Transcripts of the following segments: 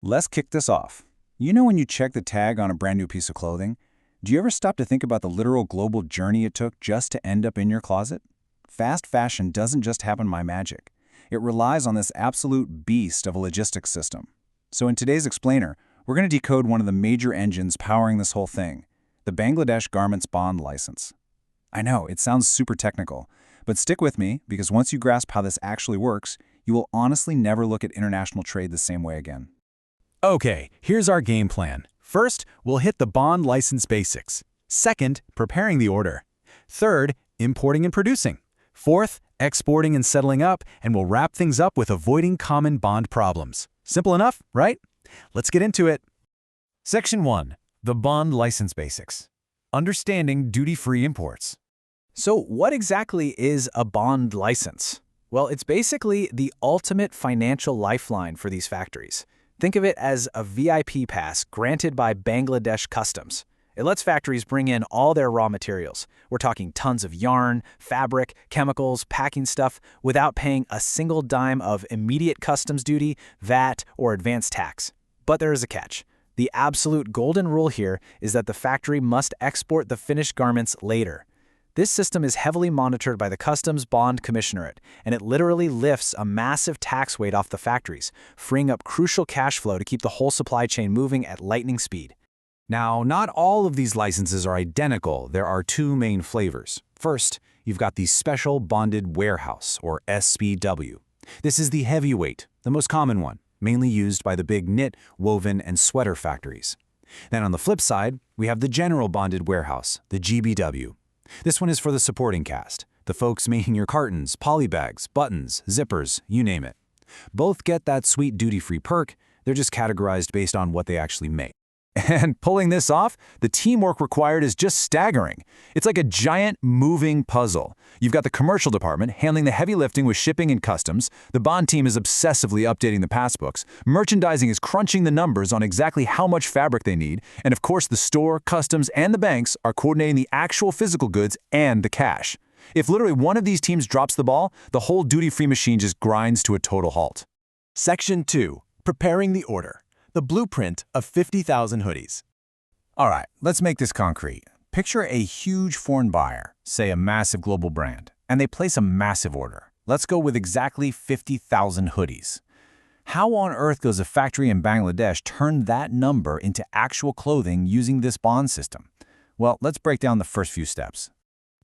let's kick this off. You know when you check the tag on a brand new piece of clothing, do you ever stop to think about the literal global journey it took just to end up in your closet? Fast fashion doesn't just happen by magic. It relies on this absolute beast of a logistics system. So in today's explainer, we're going to decode one of the major engines powering this whole thing, the Bangladesh Garments Bond License. I know, it sounds super technical, but stick with me because once you grasp how this actually works, you will honestly never look at international trade the same way again. Okay, here's our game plan. First, we'll hit the bond license basics. Second, preparing the order. Third, importing and producing. Fourth, exporting and settling up, and we'll wrap things up with avoiding common bond problems. Simple enough, right? Let's get into it. Section 1. The Bond License Basics. Understanding duty-free imports. So what exactly is a bond license? Well, it's basically the ultimate financial lifeline for these factories. Think of it as a VIP pass granted by Bangladesh Customs. It lets factories bring in all their raw materials. We're talking tons of yarn, fabric, chemicals, packing stuff, without paying a single dime of immediate customs duty, VAT, or advanced tax. But there is a catch. The absolute golden rule here is that the factory must export the finished garments later. This system is heavily monitored by the Customs Bond Commissionerate, and it literally lifts a massive tax weight off the factories, freeing up crucial cash flow to keep the whole supply chain moving at lightning speed. Now, not all of these licenses are identical. There are two main flavors. First, you've got the Special Bonded Warehouse, or SBW. This is the heavyweight, the most common one, mainly used by the big knit, woven, and sweater factories. Then on the flip side, we have the General Bonded Warehouse, the GBW. This one is for the supporting cast, the folks making your cartons, polybags, buttons, zippers, you name it. Both get that sweet duty-free perk, they're just categorized based on what they actually make. And pulling this off, the teamwork required is just staggering. It's like a giant moving puzzle. You've got the commercial department handling the heavy lifting with shipping and customs, the bond team is obsessively updating the passbooks, merchandising is crunching the numbers on exactly how much fabric they need, and of course the store, customs, and the banks are coordinating the actual physical goods and the cash. If literally one of these teams drops the ball, the whole duty-free machine just grinds to a total halt. Section 2. Preparing the order. The blueprint of 50,000 hoodies. All right, let's make this concrete. Picture a huge foreign buyer, say a massive global brand, and they place a massive order. Let's go with exactly 50,000 hoodies. How on earth does a factory in Bangladesh turn that number into actual clothing using this bond system? Well, let's break down the first few steps.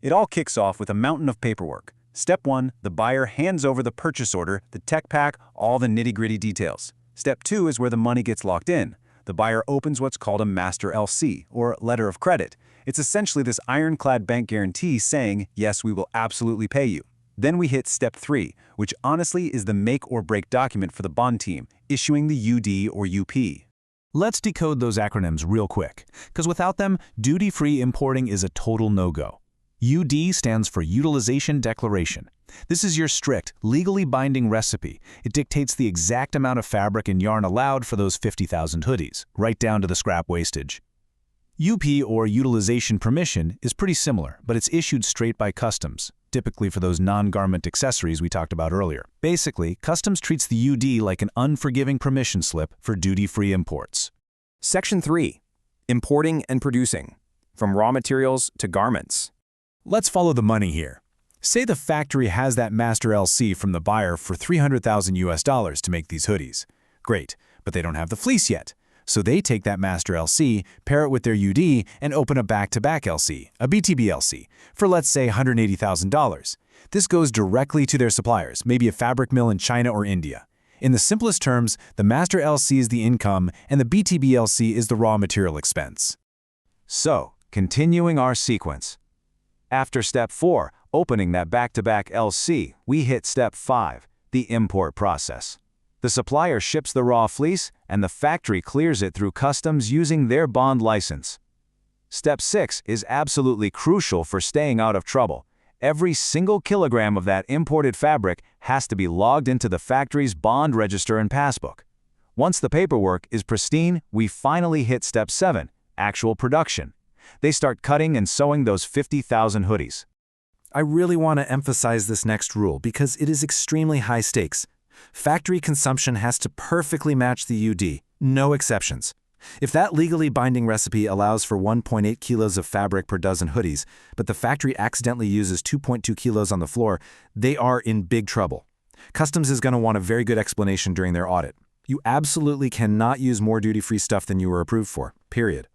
It all kicks off with a mountain of paperwork. Step 1, the buyer hands over the purchase order, the tech pack, all the nitty-gritty details. Step 2 is where the money gets locked in. The buyer opens what's called a Master LC, or letter of credit. It's essentially this ironclad bank guarantee saying, yes, we will absolutely pay you. Then we hit Step 3, which honestly is the make or break document for the bond team, issuing the UD or UP. Let's decode those acronyms real quick, because without them, duty-free importing is a total no-go. UD stands for Utilization Declaration. This is your strict, legally binding recipe. It dictates the exact amount of fabric and yarn allowed for those 50,000 hoodies, right down to the scrap wastage. UP, or Utilization Permission, is pretty similar, but it's issued straight by Customs, typically for those non-garment accessories we talked about earlier. Basically, Customs treats the UD like an unforgiving permission slip for duty-free imports. Section 3. Importing and producing. From raw materials to garments. Let's follow the money here. Say the factory has that Master LC from the buyer for $300,000 to make these hoodies. Great, but they don't have the fleece yet. So they take that Master LC, pair it with their UD, and open a back-to-back LC, a BTB LC, for let's say $180,000. This goes directly to their suppliers, maybe a fabric mill in China or India. In the simplest terms, the Master LC is the income and the BTB LC is the raw material expense. So, continuing our sequence. After Step 4, opening that back-to-back LC, we hit Step 5, the import process. The supplier ships the raw fleece, and the factory clears it through customs using their bond license. Step 6 is absolutely crucial for staying out of trouble. Every single kilogram of that imported fabric has to be logged into the factory's bond register and passbook. Once the paperwork is pristine, we finally hit Step 7, actual production. They start cutting and sewing those 50,000 hoodies. I really want to emphasize this next rule because it is extremely high stakes. Factory consumption has to perfectly match the UD. No exceptions. If that legally binding recipe allows for 1.8 kilos of fabric per dozen hoodies, but the factory accidentally uses 2.2 kilos on the floor, they are in big trouble. Customs is going to want a very good explanation during their audit. You absolutely cannot use more duty-free stuff than you were approved for, period.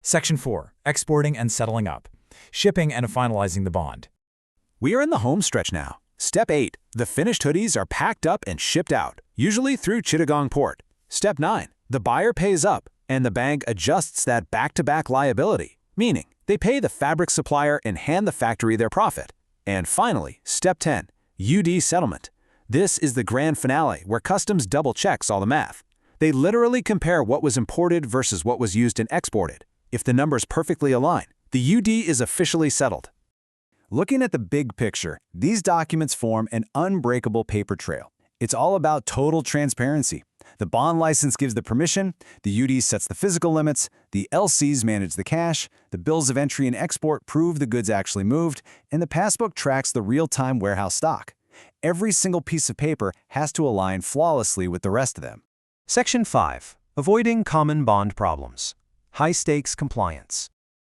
Section 4. Exporting and settling up. Shipping and finalizing the bond. We are in the home stretch now. Step 8. The finished hoodies are packed up and shipped out, usually through Chittagong Port. Step 9. The buyer pays up, and the bank adjusts that back-to-back liability, meaning they pay the fabric supplier and hand the factory their profit. And finally, Step 10. UD settlement. This is the grand finale where customs double-checks all the math. They literally compare what was imported versus what was used and exported. If the numbers perfectly align, the UD is officially settled. Looking at the big picture, these documents form an unbreakable paper trail. It's all about total transparency. The bond license gives the permission, the UD sets the physical limits, the LCs manage the cash, the bills of entry and export prove the goods actually moved, and the passbook tracks the real-time warehouse stock. Every single piece of paper has to align flawlessly with the rest of them. Section 5. Avoiding common bond problems. High-stakes compliance.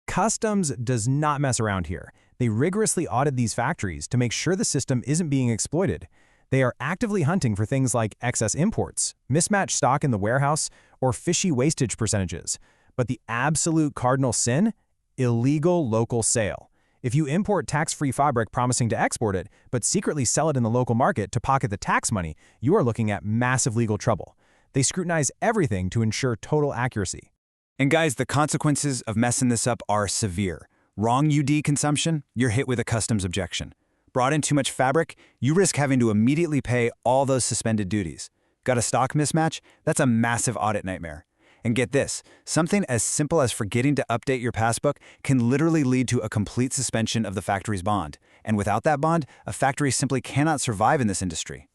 Customs does not mess around here. They rigorously audit these factories to make sure the system isn't being exploited. They are actively hunting for things like excess imports, mismatched stock in the warehouse, or fishy wastage percentages. But the absolute cardinal sin? Illegal local sale. If you import tax-free fabric promising to export it, but secretly sell it in the local market to pocket the tax money, you are looking at massive legal trouble. They scrutinize everything to ensure total accuracy. And guys, the consequences of messing this up are severe. Wrong UD consumption, you're hit with a customs objection. Brought in too much fabric, you risk having to immediately pay all those suspended duties. Got a stock mismatch? That's a massive audit nightmare. And get this, something as simple as forgetting to update your passbook can literally lead to a complete suspension of the factory's bond. And without that bond, a factory simply cannot survive in this industry.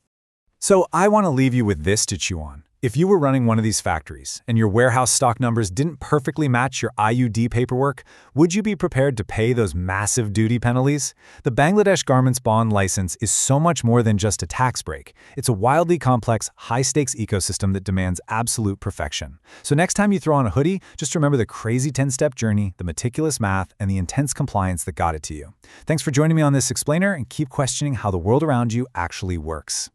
So I want to leave you with this to chew on. If you were running one of these factories and your warehouse stock numbers didn't perfectly match your IUD paperwork, would you be prepared to pay those massive duty penalties? The Bangladesh Garments Bond License is so much more than just a tax break. It's a wildly complex, high-stakes ecosystem that demands absolute perfection. So next time you throw on a hoodie, just remember the crazy 10-step journey, the meticulous math, and the intense compliance that got it to you. Thanks for joining me on this explainer, and keep questioning how the world around you actually works.